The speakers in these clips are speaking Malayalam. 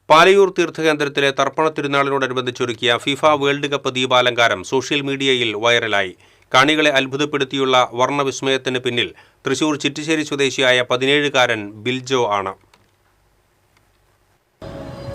പാലയൂർ തീർത്ഥകേന്ദ്രത്തിലെ തർപ്പണ തിരുനാളിനോടനുബന്ധിച്ചൊരുക്കിയ ഫിഫ വേൾഡ് കപ്പ് ദീപാലങ്കാരം സോഷ്യൽ മീഡിയയിൽ വൈറലായി. കാണികളെ അത്ഭുതപ്പെടുത്തിയുള്ള വർണ്ണവിസ്മയത്തിന് പിന്നിൽ തൃശൂർ ചിറ്റിശ്ശേരി സ്വദേശിയായ 17-കാരൻ ബിൽജോ ആണ്.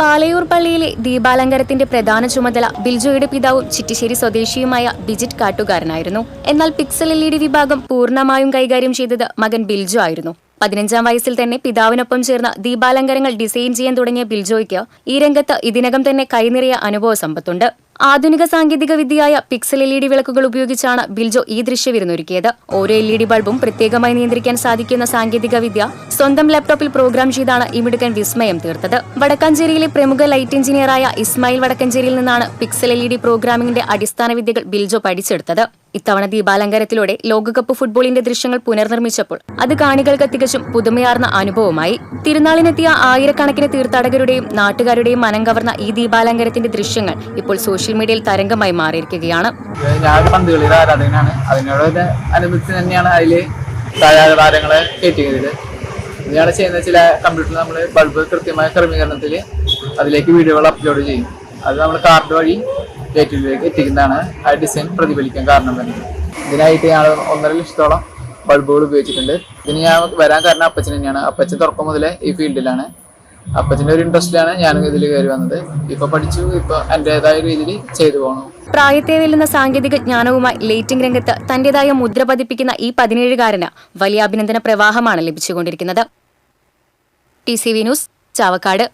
പാലയൂർ പള്ളിയിലെ ദീപാലങ്കാരത്തിന്റെ പ്രധാന ചുമതല ബിൽജോയുടെ പിതാവും ചിറ്റിശ്ശേരി സ്വദേശിയുമായ ബിജിറ്റ് കാട്ടുകാരനായിരുന്നു. എന്നാൽ പിക്സൽ LED വിഭാഗം പൂർണ്ണമായും കൈകാര്യം ചെയ്തത് മകൻ ബിൽജോ ആയിരുന്നു. 15-ാം വയസ്സിൽ തന്നെ പിതാവിനൊപ്പം ചേർന്ന് ദീപാലങ്കാരങ്ങൾ ഡിസൈൻ ചെയ്യാൻ തുടങ്ങിയ ബിൽജോയ്ക്ക് ഈ രംഗത്ത് ഇതിനകം തന്നെ കൈനിറിയ അനുഭവ സമ്പത്തുണ്ട്. ആധുനിക സാങ്കേതിക വിദ്യയായ പിക്സൽ LED വിളക്കുകൾ ഉപയോഗിച്ചാണ് ബിൽജോ ഈ ദൃശ്യവിരുന്നൊരുക്കിയത്. ഓരോ LED ബൾബും പ്രത്യേകമായി നിയന്ത്രിക്കാൻ സാധിക്കുന്ന സാങ്കേതിക വിദ്യ സ്വന്തം ലാപ്ടോപ്പിൽ പ്രോഗ്രാം ചെയ്താണ് ഈ മിടുക്കൻ വിസ്മയം തീർത്തത്. വടക്കാഞ്ചേരിയിലെ പ്രമുഖ ലൈറ്റ് എഞ്ചിനീയറായ ഇസ്മായിൽ വടക്കഞ്ചേരിയിൽ നിന്നാണ് പിക്സൽ LED പ്രോഗ്രാമിംഗിന്റെ അടിസ്ഥാന വിദ്യകൾ ബിൽജോ പഠിച്ചെടുത്തത്. ഇത്തവണ ദീപാലങ്കാരത്തിലൂടെ ലോകകപ്പ് ഫുട്ബോളിന്റെ ദൃശ്യങ്ങൾ പുനർനിർമ്മിച്ചപ്പോൾ അത് കാണികൾക്ക് തികച്ചും പുതുമയാർന്ന അനുഭവമായി. തിരുനാളിനെത്തിയ ആയിരക്കണക്കിന് തീർത്ഥാടകരുടെയും നാട്ടുകാരുടെയും മനം കവർന്ന ഈ ദീപാലങ്കാരത്തിന്റെ ദൃശ്യങ്ങൾ ഇപ്പോൾ സോഷ്യൽ മീഡിയയിൽ തരംഗമായി മാറിയിരിക്കുകയാണ്. ഞാൻ പന്തുകളിയുടെ ആരാധകനാണ്. അതിനോട് അനുബന്ധിച്ച് തന്നെയാണ് അതില് താരങ്ങളെ കയറ്റിയത്. ഇതാണ് ചെയ്യുന്ന ചില കമ്പ്യൂട്ടറിൽ നമ്മൾ ബൾബ് കൃത്യമായ ക്രമീകരണത്തിൽ അതിലേക്ക് വീഡിയോകൾ അപ്ലോഡ് ചെയ്യും. അത് നമ്മൾ കാർഡ് വഴി ഡേറ്റിലേക്ക് എത്തിക്കുന്നതാണ് ആ ഡിസൈൻ പ്രതിഫലിക്കാൻ കാരണം തന്നെ. ഇതിനായിട്ട് ഞാൻ 1.5 ലക്ഷത്തോളം ബൾബുകൾ ഉപയോഗിച്ചിട്ടുണ്ട്. ഇതിന് ഞാൻ വരാൻ കാരണം അപ്പച്ചൻ തന്നെയാണ്. അപ്പച്ചൻ തുറക്കം മുതലേ ഈ ഫീൽഡിലാണ്. അപ്പച്ചൻ്റെ ഒരു ഇൻട്രസ്റ്റിലാണ് ഞാനും ഇതിൽ കയറി വന്നത്. ഇപ്പൊ പഠിച്ചു, ഇപ്പൊ എൻ്റെതായ രീതിയിൽ ചെയ്തു പോകണം. പ്രായത്തെ വെല്ലുന്ന സാങ്കേതിക ജ്ഞാനവുമായി ലൈറ്റിംഗ് രംഗത്ത് തന്റേതായ മുദ്ര പതിപ്പിക്കുന്ന ഈ 17-കാരന് വലിയ അഭിനന്ദന പ്രവാഹമാണ് ലഭിച്ചുകൊണ്ടിരിക്കുന്നത്. TCV news, Chavakkad.